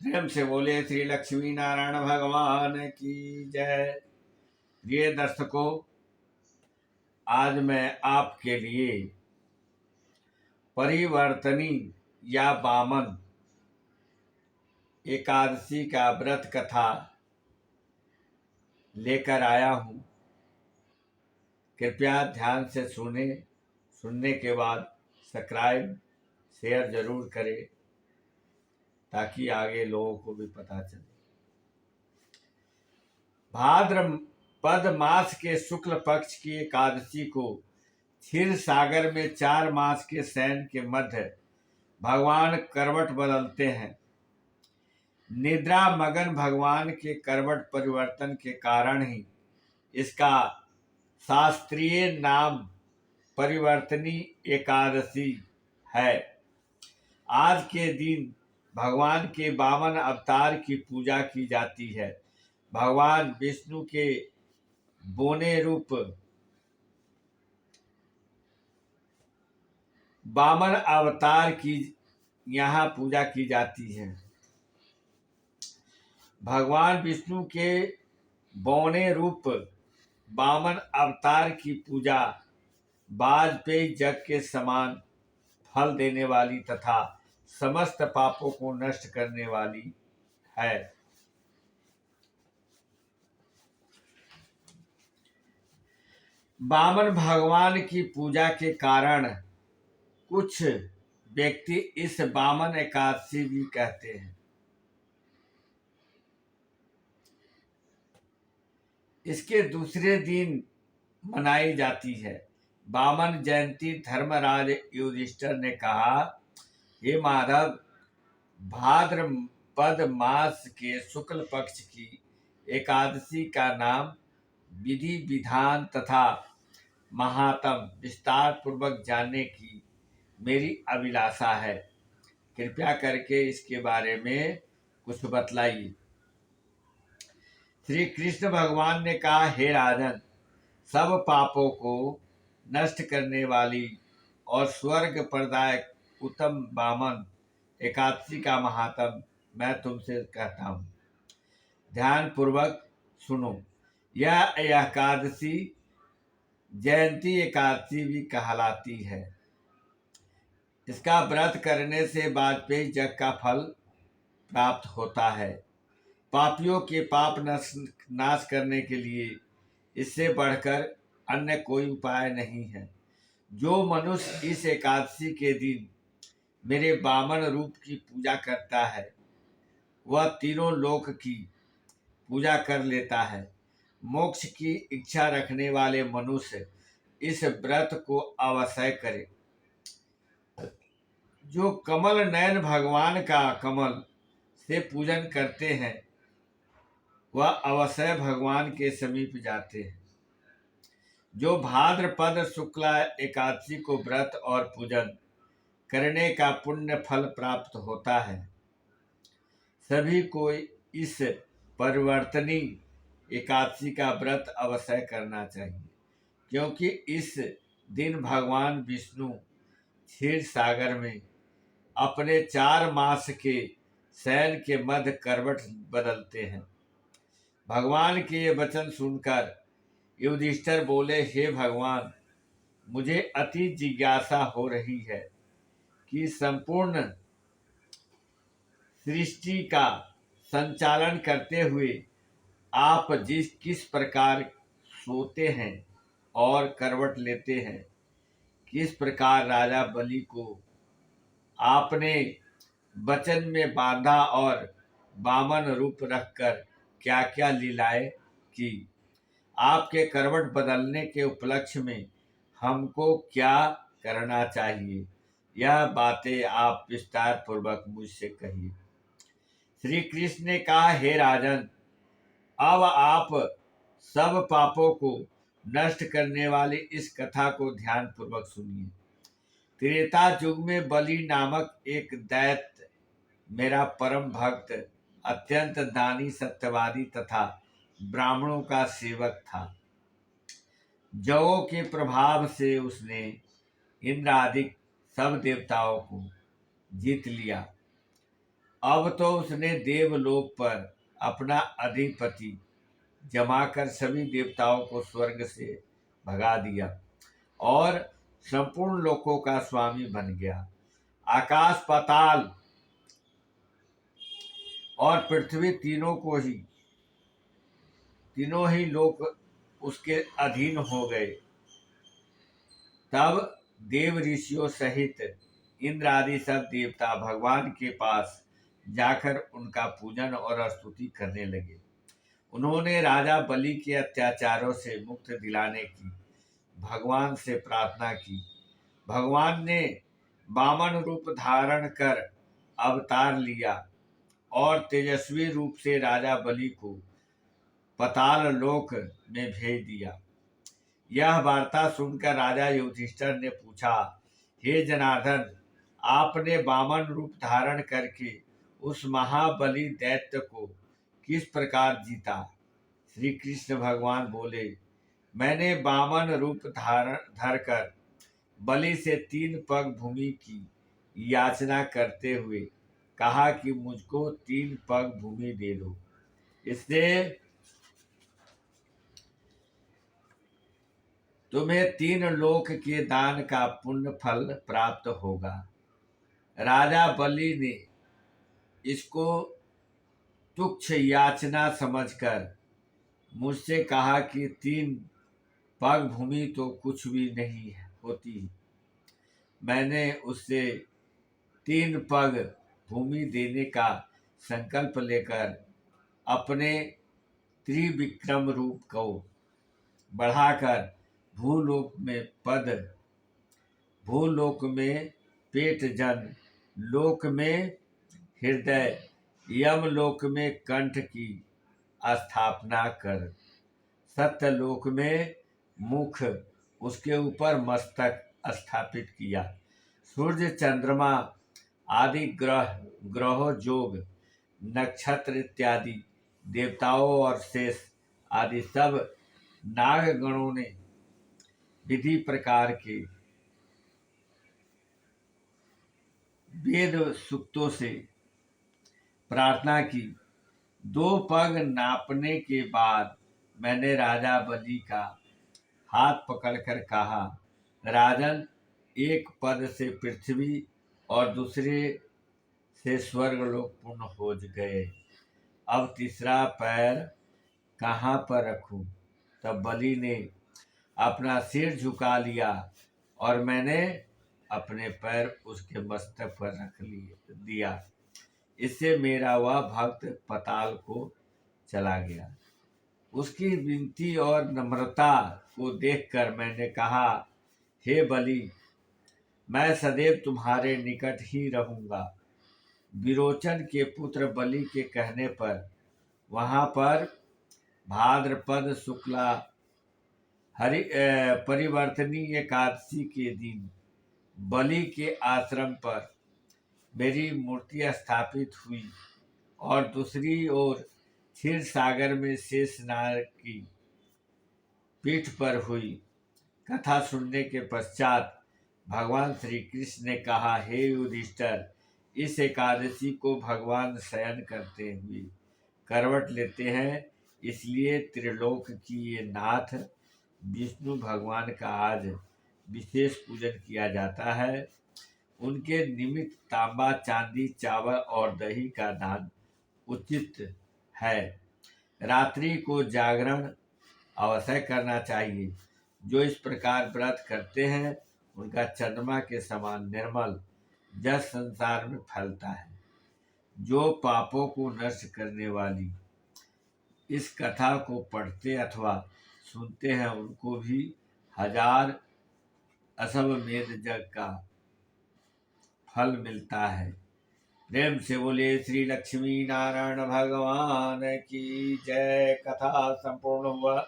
प्रेम से बोले श्री लक्ष्मी नारायण भगवान की जय। प्रिय दर्शकों, आज मैं आपके लिए परिवर्तनी या वामन एकादशी का व्रत कथा लेकर आया हूँ। कृपया ध्यान से सुने। सुनने के बाद सब्सक्राइब शेयर जरूर करें ताकि आगे लोगों को भी पता चले। भाद्रपद मास के शुक्ल पक्ष की एकादशी को क्षीर सागर में 4 मास के शयन के मध्य भगवान करवट बदलते हैं। निद्रा मगन भगवान के करवट परिवर्तन के कारण ही इसका शास्त्रीय नाम परिवर्तनी एकादशी है। आज के दिन भगवान के वामन अवतार की पूजा की जाती है। भगवान विष्णु के बोने रूप वामन अवतार की यहाँ पूजा की जाती है। भगवान विष्णु के बौने रूप वामन अवतार की पूजा वाजपेयी जग के समान फल देने वाली तथा समस्त पापों को नष्ट करने वाली है। वामन भगवान की पूजा के कारण कुछ व्यक्ति इस वामन एकादशी भी कहते हैं। इसके दूसरे दिन मनाई जाती है। वामन जयंती। धर्मराज युधिष्ठिर ने कहा, हे माधव, भाद्रपद मास के शुक्ल पक्ष की एकादशी का नाम विधि विधान तथा महात्म विस्तार पूर्वक जानने की मेरी अभिलाषा है। कृपया करके इसके बारे में कुछ बतलाइए। श्री कृष्ण भगवान ने कहा, हे राजन, सब पापों को नष्ट करने वाली और स्वर्ग प्रदायक उत्तम वामन एकादशी का महात्म मैं तुमसे कहता हूँ। ध्यान पूर्वक सुनो। यह एकादशी जयंती एकादशी भी कहलाती है। इसका व्रत करने से वाजपेयी जग का फल प्राप्त होता है। पापियों के पाप नाश करने के लिए इससे बढ़कर अन्य कोई उपाय नहीं है। जो मनुष्य इस एकादशी के दिन मेरे वामन रूप की पूजा करता है वह तीनों लोक की पूजा कर लेता है। मोक्ष की इच्छा रखने वाले मनुष्य इस व्रत को अवश्य करे। जो कमल नयन भगवान का कमल से पूजन करते हैं वह अवश्य भगवान के समीप जाते हैं। जो भाद्रपद शुक्ला एकादशी को व्रत और पूजन करने का पुण्य फल प्राप्त होता है, सभी को इस परिवर्तनी एकादशी का व्रत अवश्य करना चाहिए, क्योंकि इस दिन भगवान विष्णु क्षीर सागर में अपने 4 मास के शयन के मध्य करवट बदलते हैं। भगवान के ये वचन सुनकर युधिष्ठिर बोले, हे भगवान, मुझे अति जिज्ञासा हो रही है कि संपूर्ण सृष्टि का संचालन करते हुए आप किस प्रकार सोते हैं और करवट लेते हैं, किस प्रकार राजा बलि को आपने वचन में बांधा और वामन रूप रखकर क्या क्या लीलाएं की, आपके करवट बदलने के उपलक्ष्य में हमको क्या करना चाहिए, यह बातें आप विस्तार पूर्वक मुझसे कहिए। श्री कृष्ण ने कहा, हे राजन, अब आप सब पापों को नष्ट करने वाली इस कथा को ध्यान पूर्वक सुनिए। त्रेता युग में बलि नामक एक दैत्य मेरा परम भक्त, अत्यंत दानी, सत्यवादी तथा ब्राह्मणों का सेवक था। जवों के प्रभाव से उसने इंद्र आदि सब देवताओं को जीत लिया। अब तो उसने देवलोक पर अपना अधिपति जमाकर सभी देवताओं को स्वर्ग से भगा दिया और संपूर्ण लोकों का स्वामी बन गया। आकाश, पाताल और पृथ्वी तीनों ही लोक उसके अधीन हो गए। तब देव ऋषियों सहित इंद्र आदि सब देवता भगवान के पास जाकर उनका पूजन और स्तुति करने लगे। उन्होंने राजा बलि के अत्याचारों से मुक्त दिलाने की भगवान से प्रार्थना की। भगवान ने वामन रूप धारण कर अवतार लिया और तेजस्वी रूप से राजा बलि को पाताल लोक में भेज दिया। यह वार्ता सुनकर राजा युधिष्ठिर ने पूछा, हे जनार्दन, आपने वामन रूप धारण करके उस महाबली दैत्य को किस प्रकार जीता? श्री कृष्ण भगवान बोले, मैंने वामन रूप धरकर बलि से 3 पग भूमि की याचना करते हुए कहा कि मुझको 3 पग भूमि दे दो, इससे तुम्हें 3 लोक के दान का पुण्य फल प्राप्त होगा। राजा बलि ने इसको तुच्छ याचना समझकर मुझसे कहा कि 3 पग भूमि तो कुछ भी नहीं होती। मैंने उससे 3 पग भूमि देने का संकल्प लेकर अपने त्रिविक्रम रूप को बढ़ाकर भूलोक में पेट जन, लोक में हृदय, यमलोक में कंठ की स्थापना कर, सत्यलोक में मुख, उसके ऊपर मस्तक स्थापित किया। सूर्य, चंद्रमा आदि ग्रहों, जोग, नक्षत्र इत्यादि देवताओं और शेष आदि सब नागगणों ने विधि प्रकार के वेद सूक्तों से प्रार्थना की। 2 पग नापने के बाद मैंने राजा बलि का हाथ पकड़कर कहा, राजन, एक पद से पृथ्वी और दूसरे से स्वर्गलोक पूर्ण हो गए। अब तीसरा पैर कहाँ पर रखूं? तब बलि ने अपना सिर झुका लिया और मैंने अपने पैर उसके मस्तक पर रख दिया। इससे मेरा वह भक्त पाताल को चला गया। उसकी विनती और नम्रता को देखकर मैंने कहा, हे बलि, मैं सदैव तुम्हारे निकट ही रहूंगा। विरोचन के पुत्र बलि के कहने पर वहां पर भाद्रपद शुक्ला परिवर्तनी एकादशी के दिन बलि के आश्रम पर मेरी मूर्ति स्थापित हुई और दूसरी ओर क्षीर सागर में शेषनाग की पीठ पर हुई। कथा सुनने के पश्चात भगवान श्री कृष्ण ने कहा, हे युधिष्ठिर, इस एकादशी को भगवान शयन करते हुए करवट लेते हैं, इसलिए त्रिलोक की ये नाथ विष्णु भगवान का आज विशेष पूजन किया जाता है। उनके निमित्त तांबा, चांदी, चावल और दही का दान उचित है। रात्रि को जागरण अवश्य करना चाहिए। जो इस प्रकार व्रत करते हैं उनका चंद्रमा के समान निर्मल जस संसार में फैलता है। जो पापों को नष्ट करने वाली इस कथा को पढ़ते अथवा सुनते हैं उनको भी 1000 अश्वमेध यज्ञ का फल मिलता है। प्रेम से बोले श्री लक्ष्मी नारायण भगवान की जय। कथा संपूर्ण हुआ।